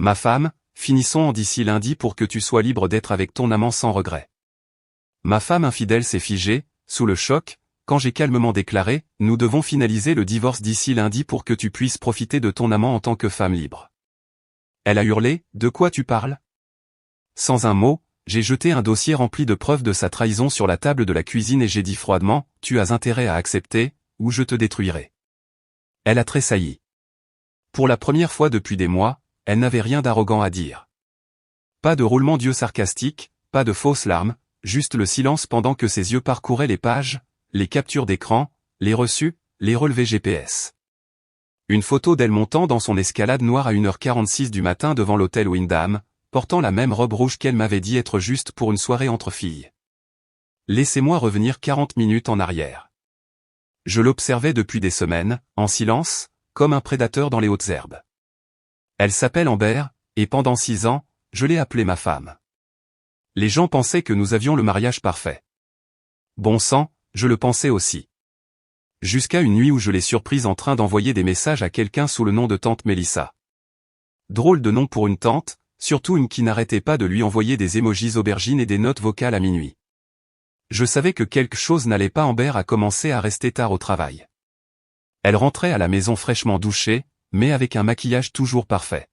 Ma femme, finissons en d'ici lundi pour que tu sois libre d'être avec ton amant sans regret. Ma femme infidèle s'est figée, sous le choc, quand j'ai calmement déclaré, nous devons finaliser le divorce d'ici lundi pour que tu puisses profiter de ton amant en tant que femme libre. Elle a hurlé, de quoi tu parles? Sans un mot, j'ai jeté un dossier rempli de preuves de sa trahison sur la table de la cuisine et j'ai dit froidement, tu as intérêt à accepter, ou je te détruirai. Elle a tressailli. Pour la première fois depuis des mois, elle n'avait rien d'arrogant à dire. Pas de roulement d'yeux sarcastique, pas de fausses larmes, juste le silence pendant que ses yeux parcouraient les pages, les captures d'écran, les reçus, les relevés GPS. Une photo d'elle montant dans son escalade noire à 1h46 du matin devant l'hôtel Wyndham, portant la même robe rouge qu'elle m'avait dit être juste pour une soirée entre filles. Laissez-moi revenir 40 minutes en arrière. Je l'observais depuis des semaines, en silence, comme un prédateur dans les hautes herbes. Elle s'appelle Amber, et pendant 6 ans, je l'ai appelée ma femme. Les gens pensaient que nous avions le mariage parfait. Bon sang, je le pensais aussi. Jusqu'à une nuit où je l'ai surprise en train d'envoyer des messages à quelqu'un sous le nom de tante Mélissa. Drôle de nom pour une tante, surtout une qui n'arrêtait pas de lui envoyer des émojis aubergines et des notes vocales à minuit. Je savais que quelque chose n'allait pas. Amber a commencé à rester tard au travail. Elle rentrait à la maison fraîchement douchée, mais avec un maquillage toujours parfait.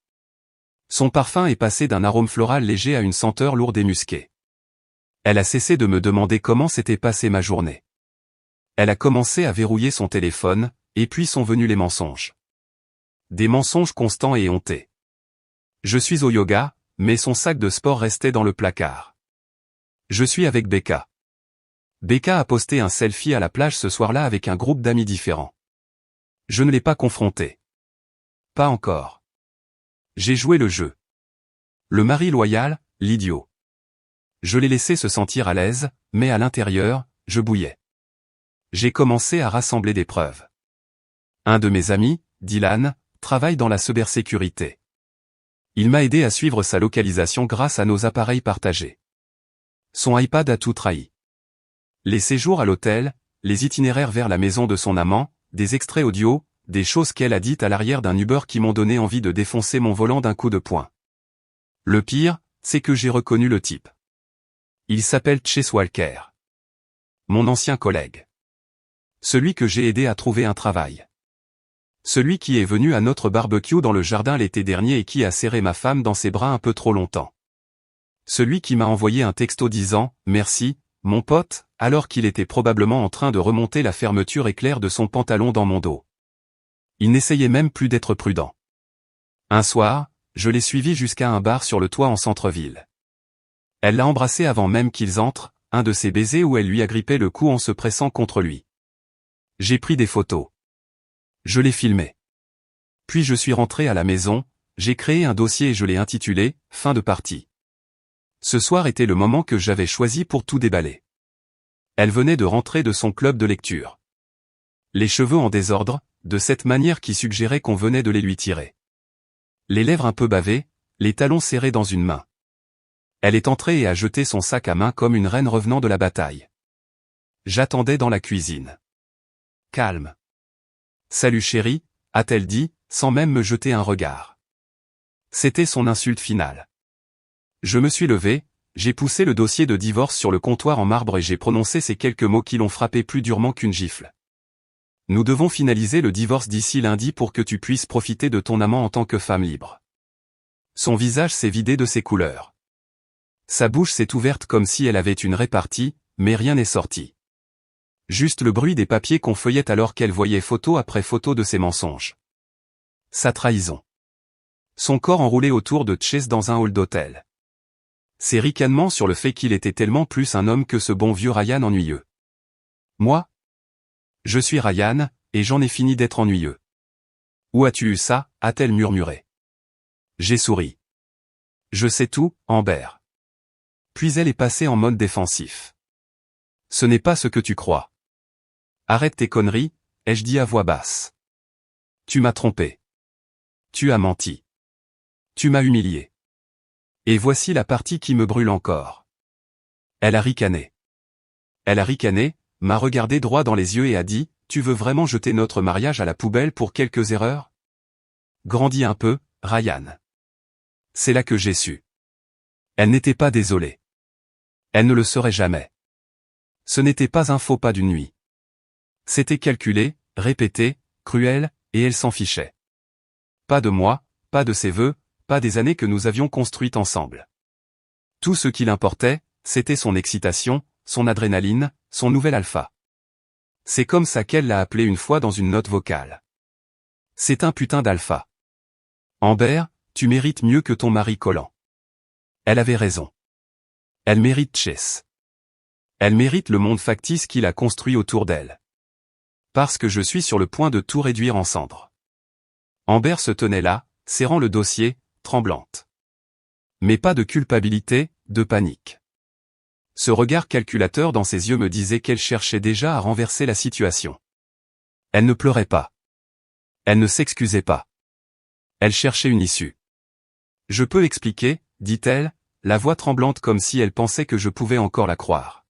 Son parfum est passé d'un arôme floral léger à une senteur lourde et musquée. Elle a cessé de me demander comment s'était passée ma journée. Elle a commencé à verrouiller son téléphone, et puis sont venus les mensonges. Des mensonges constants et hontés. Je suis au yoga, mais son sac de sport restait dans le placard. Je suis avec Becca. Becca a posté un selfie à la plage ce soir-là avec un groupe d'amis différents. Je ne l'ai pas confronté. Pas encore. J'ai joué le jeu. Le mari loyal, l'idiot. Je l'ai laissé se sentir à l'aise, mais à l'intérieur, je bouillais. J'ai commencé à rassembler des preuves. Un de mes amis, Dylan, travaille dans la cybersécurité. Il m'a aidé à suivre sa localisation grâce à nos appareils partagés. Son iPad a tout trahi. Les séjours à l'hôtel, les itinéraires vers la maison de son amant, des extraits audio, des choses qu'elle a dites à l'arrière d'un Uber qui m'ont donné envie de défoncer mon volant d'un coup de poing. Le pire, c'est que j'ai reconnu le type. Il s'appelle Chase Walker. Mon ancien collègue. Celui que j'ai aidé à trouver un travail. Celui qui est venu à notre barbecue dans le jardin l'été dernier et qui a serré ma femme dans ses bras un peu trop longtemps. Celui qui m'a envoyé un texto disant « Merci, mon pote », alors qu'il était probablement en train de remonter la fermeture éclair de son pantalon dans mon dos. Il n'essayait même plus d'être prudent. Un soir, je l'ai suivi jusqu'à un bar sur le toit en centre-ville. Elle l'a embrassé avant même qu'ils entrent, un de ces baisers où elle lui agrippait le cou en se pressant contre lui. J'ai pris des photos. Je l'ai filmé. Puis je suis rentré à la maison, j'ai créé un dossier et je l'ai intitulé « Fin de partie ». Ce soir était le moment que j'avais choisi pour tout déballer. Elle venait de rentrer de son club de lecture. Les cheveux en désordre, de cette manière qui suggérait qu'on venait de les lui tirer. Les lèvres un peu bavées, les talons serrés dans une main. Elle est entrée et a jeté son sac à main comme une reine revenant de la bataille. J'attendais dans la cuisine. Calme. Salut chérie, a-t-elle dit, sans même me jeter un regard. C'était son insulte finale. Je me suis levé, j'ai poussé le dossier de divorce sur le comptoir en marbre et j'ai prononcé ces quelques mots qui l'ont frappé plus durement qu'une gifle. Nous devons finaliser le divorce d'ici lundi pour que tu puisses profiter de ton amant en tant que femme libre. Son visage s'est vidé de ses couleurs. Sa bouche s'est ouverte comme si elle avait une répartie, mais rien n'est sorti. Juste le bruit des papiers qu'on feuillette alors qu'elle voyait photo après photo de ses mensonges. Sa trahison. Son corps enroulé autour de Chase dans un hall d'hôtel. Ses ricanements sur le fait qu'il était tellement plus un homme que ce bon vieux Ryan ennuyeux. Moi? Je suis Ryan, et j'en ai fini d'être ennuyeux. Où as-tu eu ça? A-t-elle murmuré. J'ai souri. Je sais tout, Amber. Puis elle est passée en mode défensif. Ce n'est pas ce que tu crois. Arrête tes conneries, ai-je dit à voix basse. Tu m'as trompé. Tu as menti. Tu m'as humilié. Et voici la partie qui me brûle encore. Elle a ricané. Elle a ricané, m'a regardé droit dans les yeux et a dit, tu veux vraiment jeter notre mariage à la poubelle pour quelques erreurs? Grandis un peu, Ryan. C'est là que j'ai su. Elle n'était pas désolée. Elle ne le serait jamais. Ce n'était pas un faux pas d'une nuit. C'était calculé, répété, cruel, et elle s'en fichait. Pas de moi, pas de ses vœux, pas des années que nous avions construites ensemble. Tout ce qui l'importait, c'était son excitation, son adrénaline, son nouvel alpha. C'est comme ça qu'elle l'a appelé une fois dans une note vocale. C'est un putain d'alpha. Amber, tu mérites mieux que ton mari collant. Elle avait raison. Elle mérite Chase. Elle mérite le monde factice qu'il a construit autour d'elle. Parce que je suis sur le point de tout réduire en cendres. Amber se tenait là, serrant le dossier, tremblante. Mais pas de culpabilité, de panique. Ce regard calculateur dans ses yeux me disait qu'elle cherchait déjà à renverser la situation. Elle ne pleurait pas. Elle ne s'excusait pas. Elle cherchait une issue. Je peux expliquer, dit-elle, la voix tremblante comme si elle pensait que je pouvais encore la croire.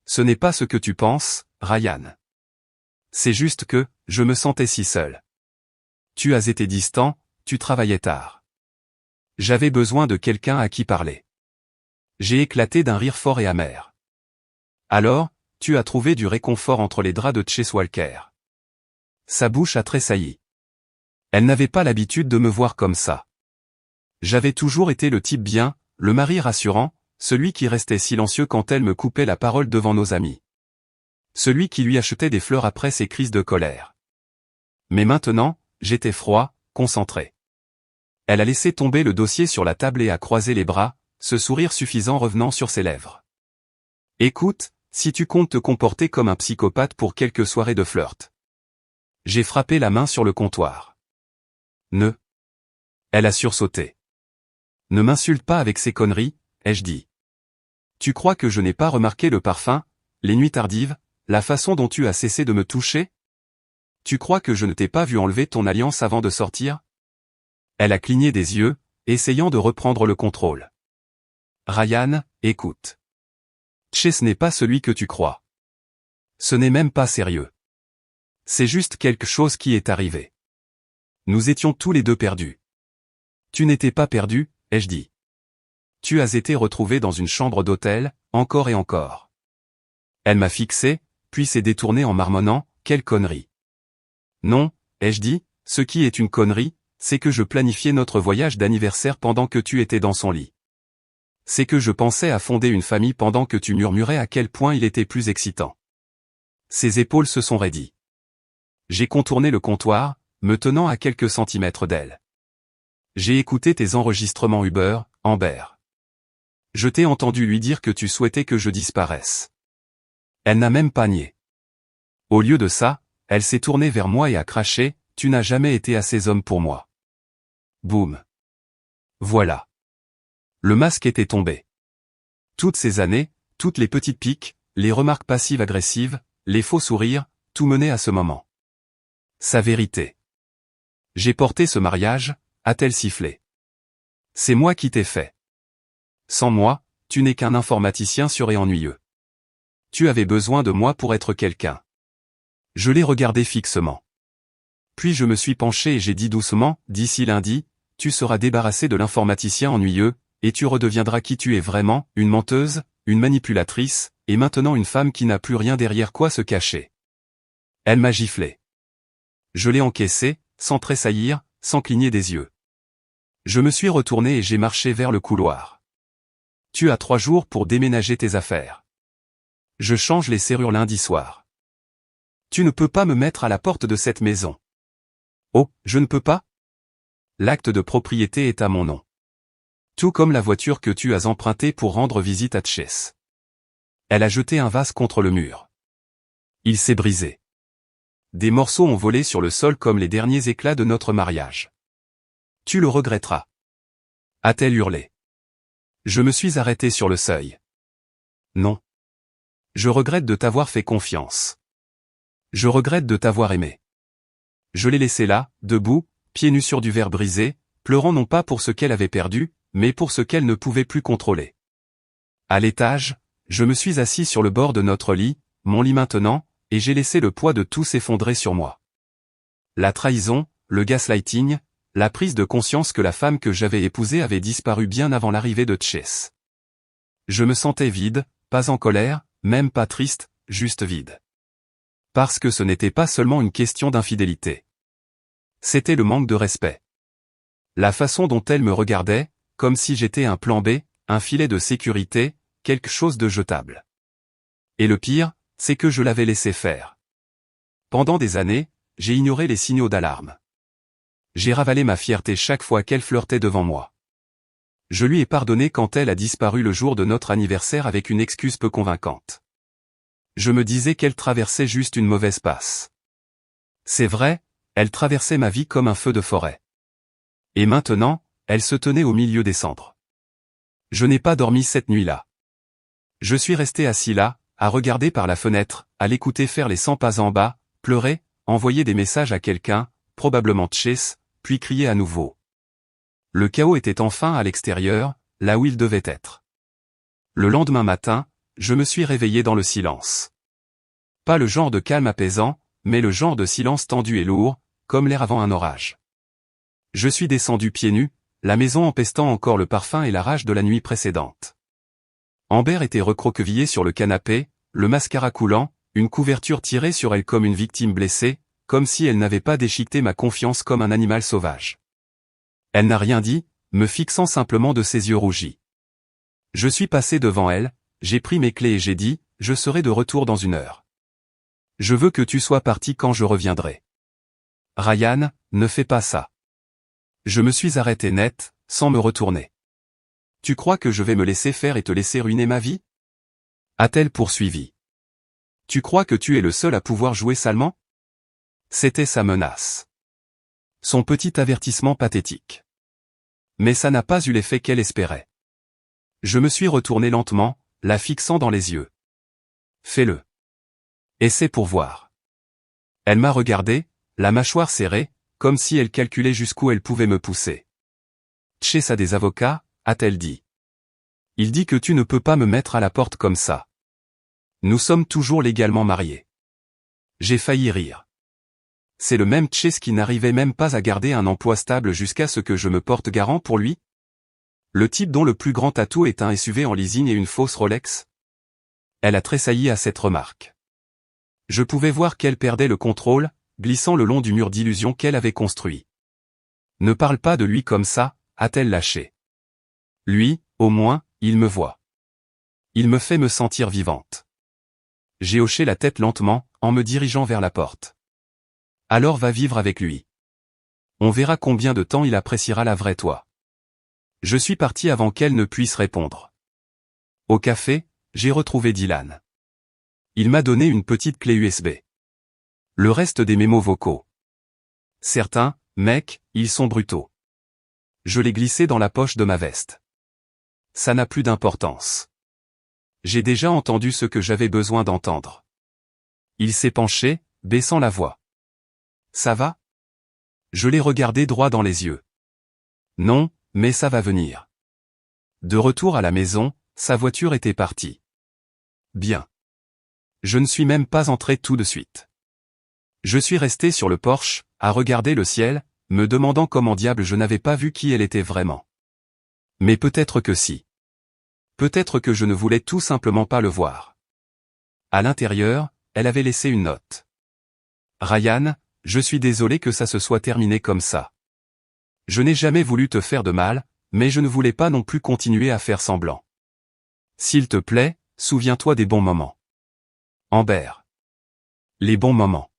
Ce n'est pas ce que tu penses, Ryan. C'est juste que, je me sentais si seul. Tu as été distant, tu travaillais tard. J'avais besoin de quelqu'un à qui parler. J'ai éclaté d'un rire fort et amer. Alors, tu as trouvé du réconfort entre les draps de Chase Walker. Sa bouche a tressailli. Elle n'avait pas l'habitude de me voir comme ça. J'avais toujours été le type bien, le mari rassurant, celui qui restait silencieux quand elle me coupait la parole devant nos amis. Celui qui lui achetait des fleurs après ses crises de colère. Mais maintenant, j'étais froid, concentré. Elle a laissé tomber le dossier sur la table et a croisé les bras, ce sourire suffisant revenant sur ses lèvres. Écoute, si tu comptes te comporter comme un psychopathe pour quelques soirées de flirt. J'ai frappé la main sur le comptoir. Ne. Elle a sursauté. Ne m'insulte pas avec ces conneries, ai-je dit. Tu crois que je n'ai pas remarqué le parfum, les nuits tardives, la façon dont tu as cessé de me toucher? Tu crois que je ne t'ai pas vu enlever ton alliance avant de sortir? Elle a cligné des yeux, essayant de reprendre le contrôle. Ryan, écoute. Chase n'est pas celui que tu crois. Ce n'est même pas sérieux. C'est juste quelque chose qui est arrivé. Nous étions tous les deux perdus. Tu n'étais pas perdu, ai-je dit. Tu as été retrouvé dans une chambre d'hôtel, encore et encore. Elle m'a fixé, puis s'est détournée en marmonnant, quelle connerie. Non, ai-je dit, ce qui est une connerie, c'est que je planifiais notre voyage d'anniversaire pendant que tu étais dans son lit. C'est que je pensais à fonder une famille pendant que tu murmurais à quel point il était plus excitant. Ses épaules se sont raidies. J'ai contourné le comptoir, me tenant à quelques centimètres d'elle. J'ai écouté tes enregistrements Uber, Amber. Je t'ai entendu lui dire que tu souhaitais que je disparaisse. Elle n'a même pas nié. Au lieu de ça, elle s'est tournée vers moi et a craché, tu n'as jamais été assez homme pour moi. Boum. Voilà. Le masque était tombé. Toutes ces années, toutes les petites piques, les remarques passives-agressives, les faux sourires, tout menait à ce moment. Sa vérité. J'ai porté ce mariage, a-t-elle sifflé. C'est moi qui t'ai fait. Sans moi, tu n'es qu'un informaticien sûr et ennuyeux. Tu avais besoin de moi pour être quelqu'un. Je l'ai regardé fixement. Puis je me suis penché et j'ai dit doucement, d'ici lundi, tu seras débarrassé de l'informaticien ennuyeux, et tu redeviendras qui tu es vraiment, une menteuse, une manipulatrice, et maintenant une femme qui n'a plus rien derrière quoi se cacher. Elle m'a giflé. Je l'ai encaissé, sans tressaillir, sans cligner des yeux. Je me suis retourné et j'ai marché vers le couloir. Tu as 3 jours pour déménager tes affaires. Je change les serrures lundi soir. Tu ne peux pas me mettre à la porte de cette maison. Oh, je ne peux pas? L'acte de propriété est à mon nom. Tout comme la voiture que tu as empruntée pour rendre visite à Chase. Elle a jeté un vase contre le mur. Il s'est brisé. Des morceaux ont volé sur le sol comme les derniers éclats de notre mariage. Tu le regretteras. A-t-elle hurlé. Je me suis arrêté sur le seuil. Non. Je regrette de t'avoir fait confiance. Je regrette de t'avoir aimé. Je l'ai laissée là, debout, pieds nus sur du verre brisé, pleurant non pas pour ce qu'elle avait perdu, mais pour ce qu'elle ne pouvait plus contrôler. À l'étage, je me suis assis sur le bord de notre lit, mon lit maintenant, et j'ai laissé le poids de tout s'effondrer sur moi. La trahison, le gaslighting, la prise de conscience que la femme que j'avais épousée avait disparu bien avant l'arrivée de Chase. Je me sentais vide, pas en colère, même pas triste, juste vide. Parce que ce n'était pas seulement une question d'infidélité. C'était le manque de respect. La façon dont elle me regardait, comme si j'étais un plan B, un filet de sécurité, quelque chose de jetable. Et le pire, c'est que je l'avais laissé faire. Pendant des années, j'ai ignoré les signaux d'alarme. J'ai ravalé ma fierté chaque fois qu'elle flirtait devant moi. Je lui ai pardonné quand elle a disparu le jour de notre anniversaire avec une excuse peu convaincante. Je me disais qu'elle traversait juste une mauvaise passe. C'est vrai, elle traversait ma vie comme un feu de forêt. Et maintenant, elle se tenait au milieu des cendres. Je n'ai pas dormi cette nuit-là. Je suis resté assis là, à regarder par la fenêtre, à l'écouter faire les 100 pas en bas, pleurer, envoyer des messages à quelqu'un, probablement Chase, puis crier à nouveau. Le chaos était enfin à l'extérieur, là où il devait être. Le lendemain matin, je me suis réveillé dans le silence. Pas le genre de calme apaisant, mais le genre de silence tendu et lourd, comme l'air avant un orage. Je suis descendu pieds nus, la maison empestant encore le parfum et la rage de la nuit précédente. Amber était recroquevillée sur le canapé, le mascara coulant, une couverture tirée sur elle comme une victime blessée, comme si elle n'avait pas déchiqueté ma confiance comme un animal sauvage. Elle n'a rien dit, me fixant simplement de ses yeux rougis. Je suis passé devant elle, j'ai pris mes clés et j'ai dit, je serai de retour dans 1 heure. Je veux que tu sois parti quand je reviendrai. Ryan, ne fais pas ça. Je me suis arrêté net, sans me retourner. Tu crois que je vais me laisser faire et te laisser ruiner ma vie? A-t-elle poursuivi. Tu crois que tu es le seul à pouvoir jouer salement? C'était sa menace. Son petit avertissement pathétique. Mais ça n'a pas eu l'effet qu'elle espérait. Je me suis retourné lentement, la fixant dans les yeux. Fais-le. Essaie pour voir. Elle m'a regardé, la mâchoire serrée, comme si elle calculait jusqu'où elle pouvait me pousser. Chase a des avocats, a-t-elle dit. Il dit que tu ne peux pas me mettre à la porte comme ça. Nous sommes toujours légalement mariés. J'ai failli rire. C'est le même Chase qui n'arrivait même pas à garder un emploi stable jusqu'à ce que je me porte garant pour lui? Le type dont le plus grand atout est un SUV en leasing et une fausse Rolex? Elle a tressailli à cette remarque. Je pouvais voir qu'elle perdait le contrôle, glissant le long du mur d'illusion qu'elle avait construit. Ne parle pas de lui comme ça, a-t-elle lâché. Lui, au moins, il me voit. Il me fait me sentir vivante. J'ai hoché la tête lentement, en me dirigeant vers la porte. Alors va vivre avec lui. On verra combien de temps il appréciera la vraie toi. Je suis parti avant qu'elle ne puisse répondre. Au café, j'ai retrouvé Dylan. Il m'a donné une petite clé USB. Le reste des mémos vocaux. Certains, mec, ils sont brutaux. Je l'ai glissé dans la poche de ma veste. Ça n'a plus d'importance. J'ai déjà entendu ce que j'avais besoin d'entendre. Il s'est penché, baissant la voix. Ça va? Je l'ai regardé droit dans les yeux. Non, mais ça va venir. De retour à la maison, sa voiture était partie. Bien. Je ne suis même pas entré tout de suite. Je suis resté sur le porche, à regarder le ciel, me demandant comment diable je n'avais pas vu qui elle était vraiment. Mais peut-être que si. Peut-être que je ne voulais tout simplement pas le voir. À l'intérieur, elle avait laissé une note. Ryan, je suis désolé que ça se soit terminé comme ça. Je n'ai jamais voulu te faire de mal, mais je ne voulais pas non plus continuer à faire semblant. S'il te plaît, souviens-toi des bons moments. Amber. Les bons moments.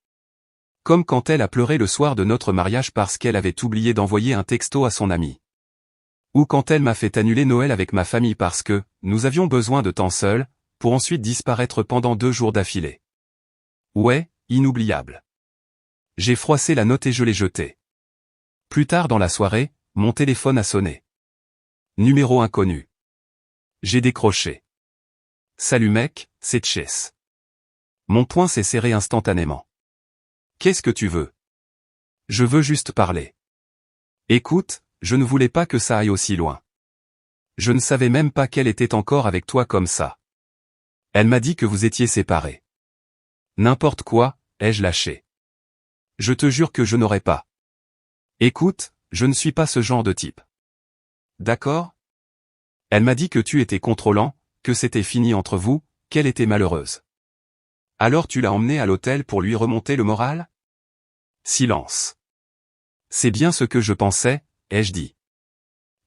Comme quand elle a pleuré le soir de notre mariage parce qu'elle avait oublié d'envoyer un texto à son ami. Ou quand elle m'a fait annuler Noël avec ma famille parce que, nous avions besoin de temps seul, pour ensuite disparaître pendant 2 jours d'affilée. Ouais, inoubliable. J'ai froissé la note et je l'ai jetée. Plus tard dans la soirée, mon téléphone a sonné. Numéro inconnu. J'ai décroché. Salut mec, c'est Chase. Mon poing s'est serré instantanément. Qu'est-ce que tu veux? Je veux juste parler. Écoute, je ne voulais pas que ça aille aussi loin. Je ne savais même pas qu'elle était encore avec toi comme ça. Elle m'a dit que vous étiez séparés. N'importe quoi, ai-je lâché. Je te jure que je n'aurais pas. Écoute, je ne suis pas ce genre de type. D'accord? Elle m'a dit que tu étais contrôlant, que c'était fini entre vous, qu'elle était malheureuse. Alors tu l'as emmenée à l'hôtel pour lui remonter le moral? Silence. C'est bien ce que je pensais, ai-je dit.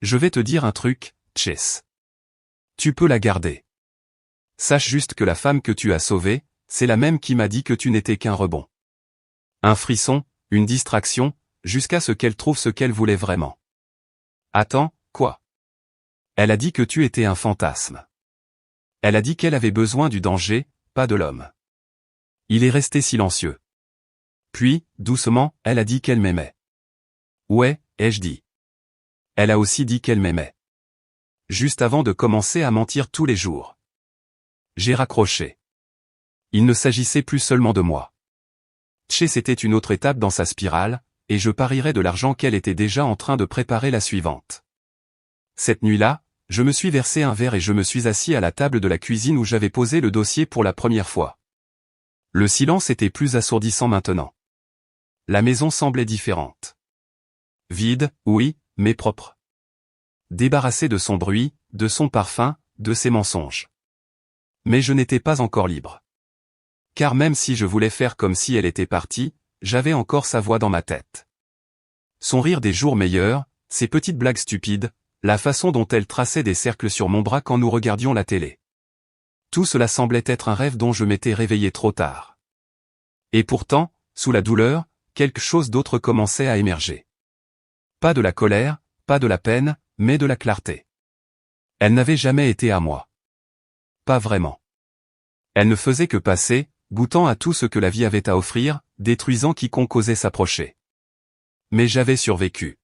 Je vais te dire un truc, Chase. Tu peux la garder. Sache juste que la femme que tu as sauvée, c'est la même qui m'a dit que tu n'étais qu'un rebond. Un frisson, une distraction, jusqu'à ce qu'elle trouve ce qu'elle voulait vraiment. Attends, quoi? Elle a dit que tu étais un fantasme. Elle a dit qu'elle avait besoin du danger, pas de l'homme. Il est resté silencieux. Puis, doucement, elle a dit qu'elle m'aimait. Ouais, ai-je dit. Elle a aussi dit qu'elle m'aimait. Juste avant de commencer à mentir tous les jours. J'ai raccroché. Il ne s'agissait plus seulement de moi. Chase était une autre étape dans sa spirale, et je parierais de l'argent qu'elle était déjà en train de préparer la suivante. Cette nuit-là, je me suis versé un verre et je me suis assis à la table de la cuisine où j'avais posé le dossier pour la première fois. Le silence était plus assourdissant maintenant. La maison semblait différente. Vide, oui, mais propre. Débarrassée de son bruit, de son parfum, de ses mensonges. Mais je n'étais pas encore libre. Car même si je voulais faire comme si elle était partie, j'avais encore sa voix dans ma tête. Son rire des jours meilleurs, ses petites blagues stupides, la façon dont elle traçait des cercles sur mon bras quand nous regardions la télé. Tout cela semblait être un rêve dont je m'étais réveillé trop tard. Et pourtant, sous la douleur, quelque chose d'autre commençait à émerger. Pas de la colère, pas de la peine, mais de la clarté. Elle n'avait jamais été à moi. Pas vraiment. Elle ne faisait que passer, goûtant à tout ce que la vie avait à offrir, détruisant quiconque osait s'approcher. Mais j'avais survécu.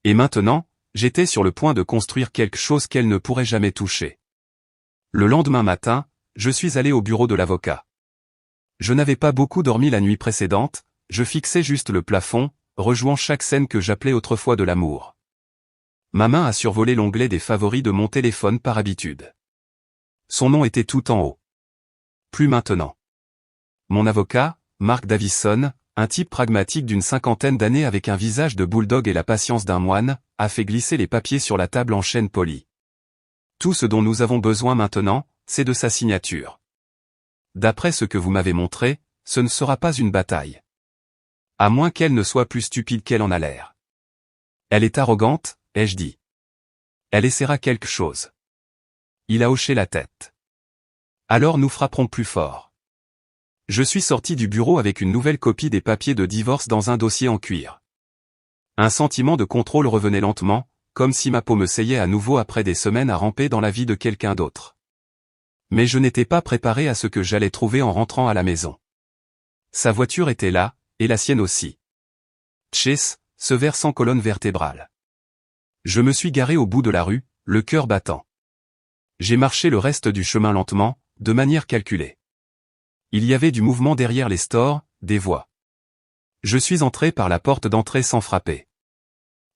Et maintenant, j'étais sur le point de construire quelque chose qu'elle ne pourrait jamais toucher. Le lendemain matin, je suis allé au bureau de l'avocat. Je n'avais pas beaucoup dormi la nuit précédente, je fixais juste le plafond, rejouant chaque scène que j'appelais autrefois de l'amour. Ma main a survolé l'onglet des favoris de mon téléphone par habitude. Son nom était tout en haut. Plus maintenant. Mon avocat, Mark Davison, un type pragmatique d'une cinquantaine d'années avec un visage de bulldog et la patience d'un moine, a fait glisser les papiers sur la table en chêne poli. Tout ce dont nous avons besoin maintenant, c'est de sa signature. D'après ce que vous m'avez montré, ce ne sera pas une bataille. À moins qu'elle ne soit plus stupide qu'elle en a l'air. Elle est arrogante, ai-je dit. Elle essaiera quelque chose. Il a hoché la tête. Alors nous frapperons plus fort. Je suis sorti du bureau avec une nouvelle copie des papiers de divorce dans un dossier en cuir. Un sentiment de contrôle revenait lentement, comme si ma peau me seyait à nouveau après des semaines à ramper dans la vie de quelqu'un d'autre. Mais je n'étais pas préparé à ce que j'allais trouver en rentrant à la maison. Sa voiture était là, et la sienne aussi. Chase, ce verre sans colonne vertébrale. Je me suis garé au bout de la rue, le cœur battant. J'ai marché le reste du chemin lentement, de manière calculée. Il y avait du mouvement derrière les stores, des voix. Je suis entré par la porte d'entrée sans frapper.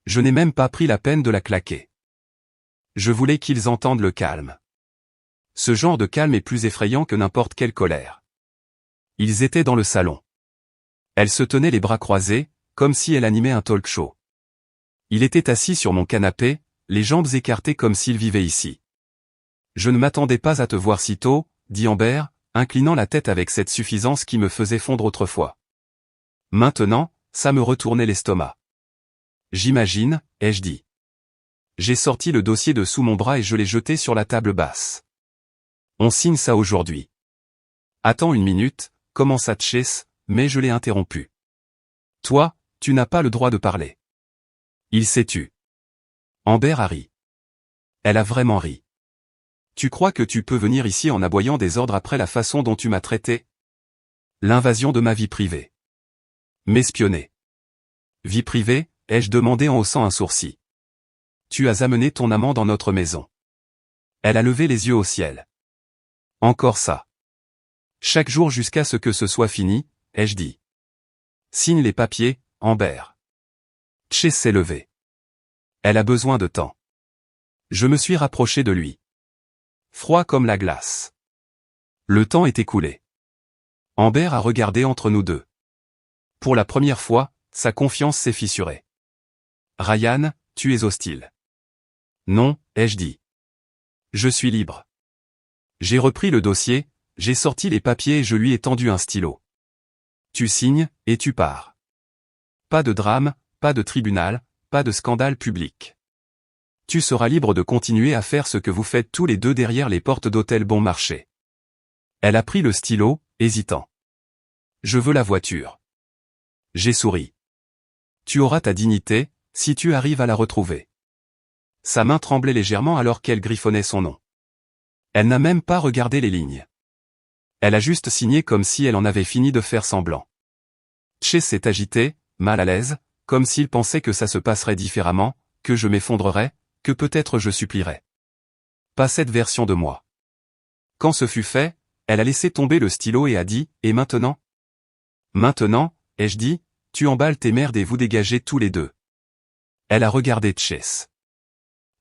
Je n'ai même pas pris la peine de la claquer. Je voulais qu'ils entendent le calme. Ce genre de calme est plus effrayant que n'importe quelle colère. Ils étaient dans le salon. Elle se tenait les bras croisés, comme si elle animait un talk show. Il était assis sur mon canapé, les jambes écartées comme s'il vivait ici. Je ne m'attendais pas à te voir si tôt, dit Amber, inclinant la tête avec cette suffisance qui me faisait fondre autrefois. Maintenant, ça me retournait l'estomac. J'imagine, ai-je dit. J'ai sorti le dossier de sous mon bras et je l'ai jeté sur la table basse. On signe ça aujourd'hui. Attends une minute, commença Chase, mais je l'ai interrompu. Toi, tu n'as pas le droit de parler. Il s'est tu. Amber a ri. Elle a vraiment ri. Tu crois que tu peux venir ici en aboyant des ordres après la façon dont tu m'as traité? L'invasion de ma vie privée. M'espionner. Vie privée, ai-je demandé en haussant un sourcil. Tu as amené ton amant dans notre maison. Elle a levé les yeux au ciel. Encore ça. Chaque jour jusqu'à ce que ce soit fini, ai-je dit. Signe les papiers, Amber. Chase s'est levé. Elle a besoin de temps. Je me suis rapproché de lui. Froid comme la glace. Le temps est écoulé. Amber a regardé entre nous deux. Pour la première fois, sa confiance s'est fissurée. Ryan, tu es hostile. Non, ai-je dit. Je suis libre. J'ai repris le dossier, j'ai sorti les papiers et je lui ai tendu un stylo. Tu signes, et tu pars. Pas de drame, pas de tribunal, pas de scandale public. Tu seras libre de continuer à faire ce que vous faites tous les deux derrière les portes d'hôtel Bon Marché. Elle a pris le stylo, hésitant. Je veux la voiture. J'ai souri. Tu auras ta dignité, si tu arrives à la retrouver. Sa main tremblait légèrement alors qu'elle griffonnait son nom. Elle n'a même pas regardé les lignes. Elle a juste signé comme si elle en avait fini de faire semblant. Chase s'est agité, mal à l'aise, comme s'il pensait que ça se passerait différemment, que je m'effondrerais, que peut-être je supplierais. Pas cette version de moi. Quand ce fut fait, elle a laissé tomber le stylo et a dit, « Et maintenant ?» Maintenant, ai-je dit, tu emballes tes merdes et vous dégagez tous les deux. Elle a regardé Chase.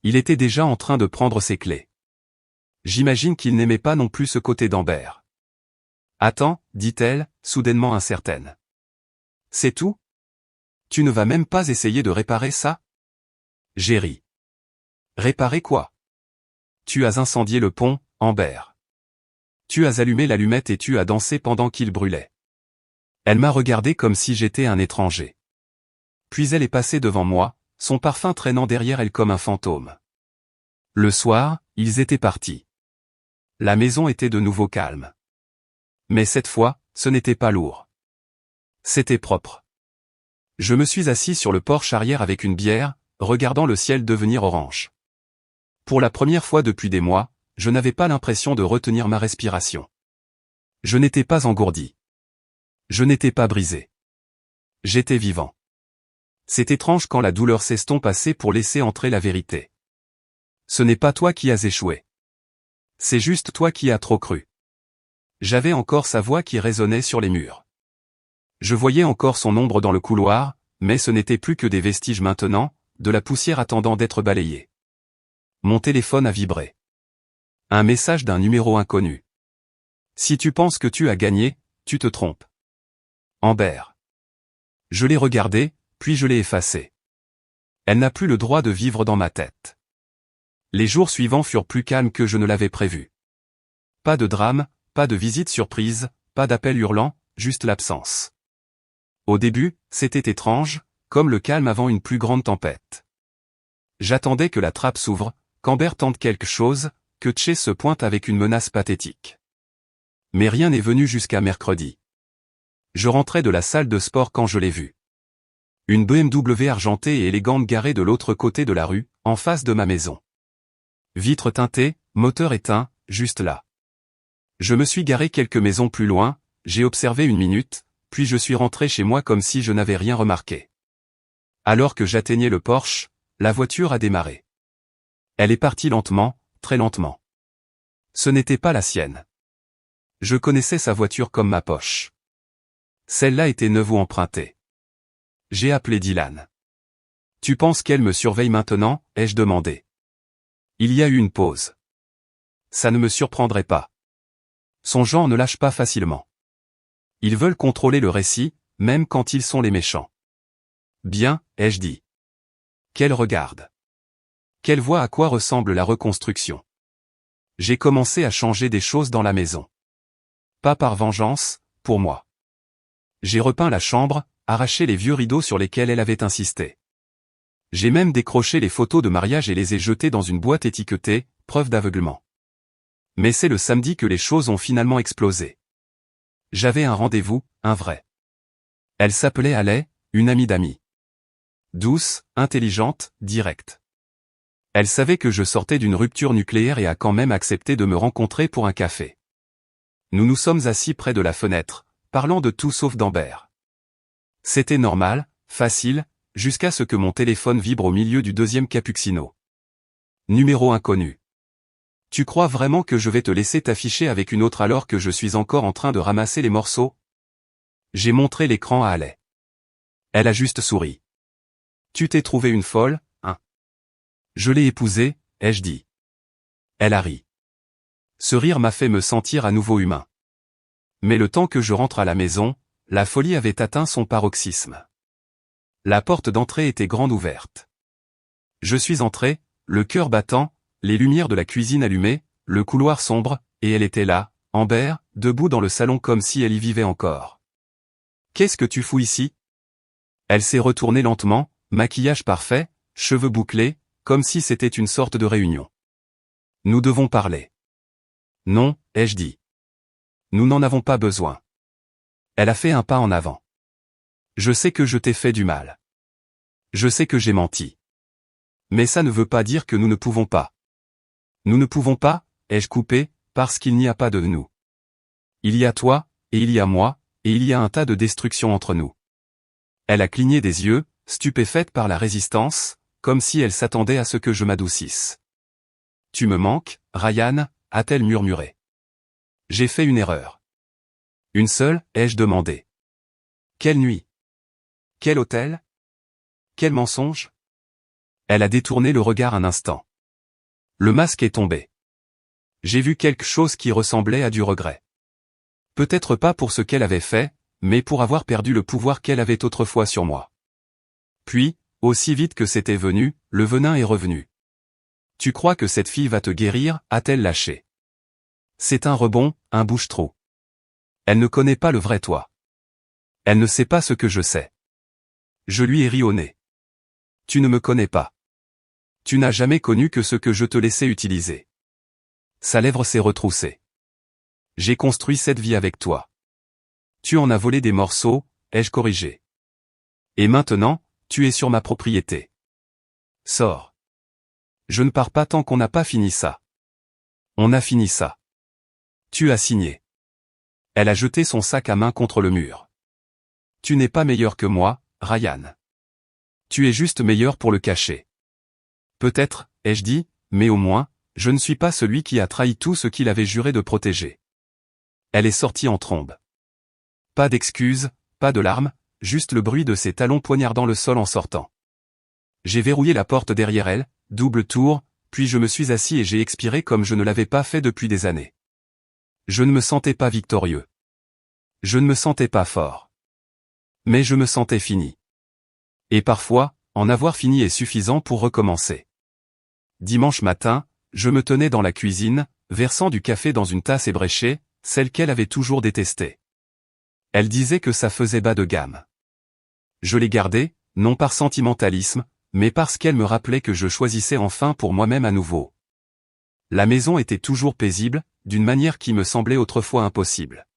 Il était déjà en train de prendre ses clés. J'imagine qu'il n'aimait pas non plus ce côté d'Amber. Attends, dit-elle, soudainement incertaine. C'est tout? Tu ne vas même pas essayer de réparer ça? J'ai ri. Réparer quoi? Tu as incendié le pont, Amber. Tu as allumé l'allumette et tu as dansé pendant qu'il brûlait. Elle m'a regardé comme si j'étais un étranger. Puis elle est passée devant moi, son parfum traînant derrière elle comme un fantôme. Le soir, ils étaient partis. La maison était de nouveau calme. Mais cette fois, ce n'était pas lourd. C'était propre. Je me suis assis sur le porche arrière avec une bière, regardant le ciel devenir orange. Pour la première fois depuis des mois, je n'avais pas l'impression de retenir ma respiration. Je n'étais pas engourdi. Je n'étais pas brisé. J'étais vivant. C'est étrange quand la douleur s'estompe assez pour laisser entrer la vérité. Ce n'est pas toi qui as échoué. C'est juste toi qui as trop cru. J'avais encore sa voix qui résonnait sur les murs. Je voyais encore son ombre dans le couloir, mais ce n'était plus que des vestiges maintenant, de la poussière attendant d'être balayée. Mon téléphone a vibré. Un message d'un numéro inconnu. Si tu penses que tu as gagné, tu te trompes. Amber. Je l'ai regardée, puis je l'ai effacée. Elle n'a plus le droit de vivre dans ma tête. Les jours suivants furent plus calmes que je ne l'avais prévu. Pas de drame, pas de visite surprise, pas d'appel hurlant, juste l'absence. Au début, c'était étrange, comme le calme avant une plus grande tempête. J'attendais que la trappe s'ouvre, qu'Amber tente quelque chose, que Chase se pointe avec une menace pathétique. Mais rien n'est venu jusqu'à mercredi. Je rentrais de la salle de sport quand je l'ai vue. Une BMW argentée et élégante garée de l'autre côté de la rue, en face de ma maison. Vitres teintées, moteur éteint, juste là. Je me suis garé quelques maisons plus loin, j'ai observé une minute, puis je suis rentré chez moi comme si je n'avais rien remarqué. Alors que j'atteignais le porche, la voiture a démarré. Elle est partie lentement, très lentement. Ce n'était pas la sienne. Je connaissais sa voiture comme ma poche. Celle-là était neuve ou empruntée. J'ai appelé Dylan. Tu penses qu'elle me surveille maintenant, ai-je demandé. Il y a eu une pause. Ça ne me surprendrait pas. Son genre ne lâche pas facilement. Ils veulent contrôler le récit, même quand ils sont les méchants. Bien, ai-je dit. Qu'elle regarde. Qu'elle voit à quoi ressemble la reconstruction. J'ai commencé à changer des choses dans la maison. Pas par vengeance, pour moi. J'ai repeint la chambre, arraché les vieux rideaux sur lesquels elle avait insisté. J'ai même décroché les photos de mariage et les ai jetées dans une boîte étiquetée, preuve d'aveuglement. Mais c'est le samedi que les choses ont finalement explosé. J'avais un rendez-vous, un vrai. Elle s'appelait Haley, une amie d'amis. Douce, intelligente, directe. Elle savait que je sortais d'une rupture nucléaire et a quand même accepté de me rencontrer pour un café. Nous nous sommes assis près de la fenêtre, parlant de tout sauf d'Amber. C'était normal, facile, jusqu'à ce que mon téléphone vibre au milieu du deuxième cappuccino. Numéro inconnu. Tu crois vraiment que je vais te laisser t'afficher avec une autre alors que je suis encore en train de ramasser les morceaux? J'ai montré l'écran à Haley. Elle a juste souri. Tu t'es trouvé une folle, hein? Je l'ai épousée, ai-je dit. Elle a ri. Ce rire m'a fait me sentir à nouveau humain. Mais le temps que je rentre à la maison, la folie avait atteint son paroxysme. La porte d'entrée était grande ouverte. Je suis entré, le cœur battant, les lumières de la cuisine allumées, le couloir sombre, et elle était là, Amber, debout dans le salon comme si elle y vivait encore. « Qu'est-ce que tu fous ici ?» Elle s'est retournée lentement, maquillage parfait, cheveux bouclés, comme si c'était une sorte de réunion. « Nous devons parler. »« Non, » ai-je dit. « Nous n'en avons pas besoin. » Elle a fait un pas en avant. « Je sais que je t'ai fait du mal. Je sais que j'ai menti. Mais ça ne veut pas dire que nous ne pouvons pas. Nous ne pouvons pas, ai-je coupé, parce qu'il n'y a pas de nous. Il y a toi, et il y a moi, et il y a un tas de destruction entre nous. » Elle a cligné des yeux, stupéfaite par la résistance, comme si elle s'attendait à ce que je m'adoucisse. « Tu me manques, Ryan » a-t-elle murmuré. « J'ai fait une erreur. »« Une seule » ai-je demandé. « Quelle nuit? Quel hôtel? Quel mensonge ?» Elle a détourné le regard un instant. Le masque est tombé. J'ai vu quelque chose qui ressemblait à du regret. Peut-être pas pour ce qu'elle avait fait, mais pour avoir perdu le pouvoir qu'elle avait autrefois sur moi. Puis, aussi vite que c'était venu, le venin est revenu. « Tu crois que cette fille va te guérir » a-t-elle lâché. C'est un rebond, un bouche-trou. Elle ne connaît pas le vrai toi. Elle ne sait pas ce que je sais. Je lui ai ri au nez. Tu ne me connais pas. Tu n'as jamais connu que ce que je te laissais utiliser. Sa lèvre s'est retroussée. J'ai construit cette vie avec toi. Tu en as volé des morceaux, ai-je corrigé. Et maintenant, tu es sur ma propriété. Sors. Je ne pars pas tant qu'on n'a pas fini ça. On a fini ça. Tu as signé. Elle a jeté son sac à main contre le mur. Tu n'es pas meilleur que moi, Ryan. Tu es juste meilleur pour le cacher. Peut-être, ai-je dit, mais au moins, je ne suis pas celui qui a trahi tout ce qu'il avait juré de protéger. Elle est sortie en trombe. Pas d'excuses, pas de larmes, juste le bruit de ses talons poignardant le sol en sortant. J'ai verrouillé la porte derrière elle, double tour, puis je me suis assis et j'ai expiré comme je ne l'avais pas fait depuis des années. Je ne me sentais pas victorieux. Je ne me sentais pas fort. Mais je me sentais fini. Et parfois, en avoir fini est suffisant pour recommencer. Dimanche matin, je me tenais dans la cuisine, versant du café dans une tasse ébréchée, celle qu'elle avait toujours détestée. Elle disait que ça faisait bas de gamme. Je l'ai gardée, non par sentimentalisme, mais parce qu'elle me rappelait que je choisissais enfin pour moi-même à nouveau. La maison était toujours paisible, d'une manière qui me semblait autrefois impossible.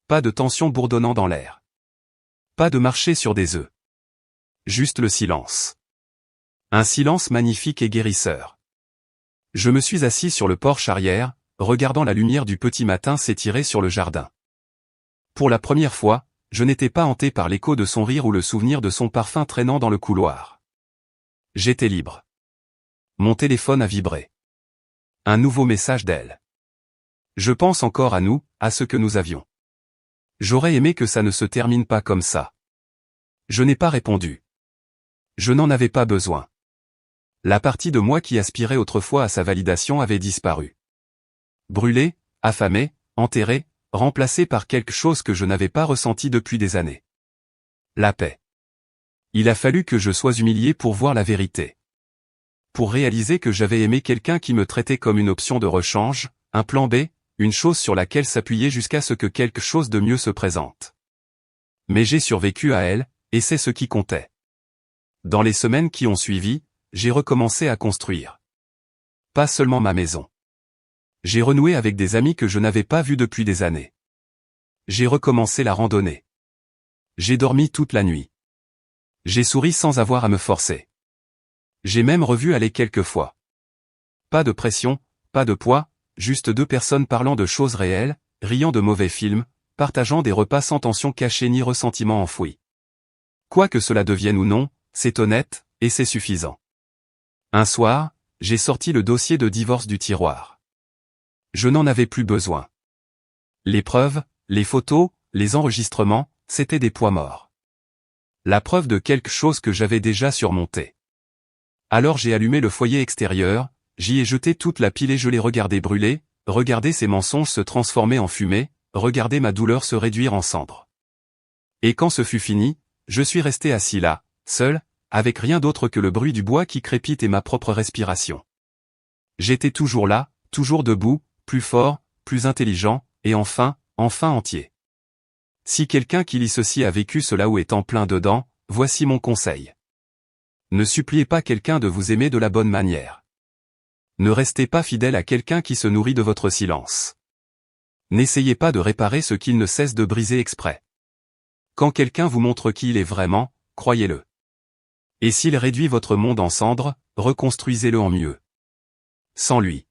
Pas de tension bourdonnant dans l'air. Pas de marcher sur des œufs. Juste le silence. Un silence magnifique et guérisseur. Je me suis assis sur le porche arrière, regardant la lumière du petit matin s'étirer sur le jardin. Pour la première fois, je n'étais pas hanté par l'écho de son rire ou le souvenir de son parfum traînant dans le couloir. J'étais libre. Mon téléphone a vibré. Un nouveau message d'elle. Je pense encore à nous, à ce que nous avions. J'aurais aimé que ça ne se termine pas comme ça. Je n'ai pas répondu. Je n'en avais pas besoin. La partie de moi qui aspirait autrefois à sa validation avait disparu. Brûlée, affamée, enterrée, remplacée par quelque chose que je n'avais pas ressenti depuis des années. La paix. Il a fallu que je sois humilié pour voir la vérité. Pour réaliser que j'avais aimé quelqu'un qui me traitait comme une option de rechange, un plan B, une chose sur laquelle s'appuyer jusqu'à ce que quelque chose de mieux se présente. Mais j'ai survécu à elle, et c'est ce qui comptait. Dans les semaines qui ont suivi, j'ai recommencé à construire. Pas seulement ma maison. J'ai renoué avec des amis que je n'avais pas vus depuis des années. J'ai recommencé la randonnée. J'ai dormi toute la nuit. J'ai souri sans avoir à me forcer. J'ai même revu aller quelques fois. Pas de pression, pas de poids, juste deux personnes parlant de choses réelles, riant de mauvais films, partageant des repas sans tension cachée ni ressentiment enfoui. Quoi que cela devienne ou non, c'est honnête, et c'est suffisant. Un soir, j'ai sorti le dossier de divorce du tiroir. Je n'en avais plus besoin. Les preuves, les photos, les enregistrements, c'étaient des poids morts. La preuve de quelque chose que j'avais déjà surmonté. Alors j'ai allumé le foyer extérieur, j'y ai jeté toute la pile et je l'ai regardé brûler, regardé ces mensonges se transformer en fumée, regardé ma douleur se réduire en cendres. Et quand ce fut fini, je suis resté assis là, seul, avec rien d'autre que le bruit du bois qui crépite et ma propre respiration. J'étais toujours là, toujours debout, plus fort, plus intelligent, et enfin entier. Si quelqu'un qui lit ceci a vécu cela ou est en plein dedans, voici mon conseil. Ne suppliez pas quelqu'un de vous aimer de la bonne manière. Ne restez pas fidèle à quelqu'un qui se nourrit de votre silence. N'essayez pas de réparer ce qu'il ne cesse de briser exprès. Quand quelqu'un vous montre qui il est vraiment, croyez-le. Et s'il réduit votre monde en cendres, reconstruisez-le en mieux. Sans lui.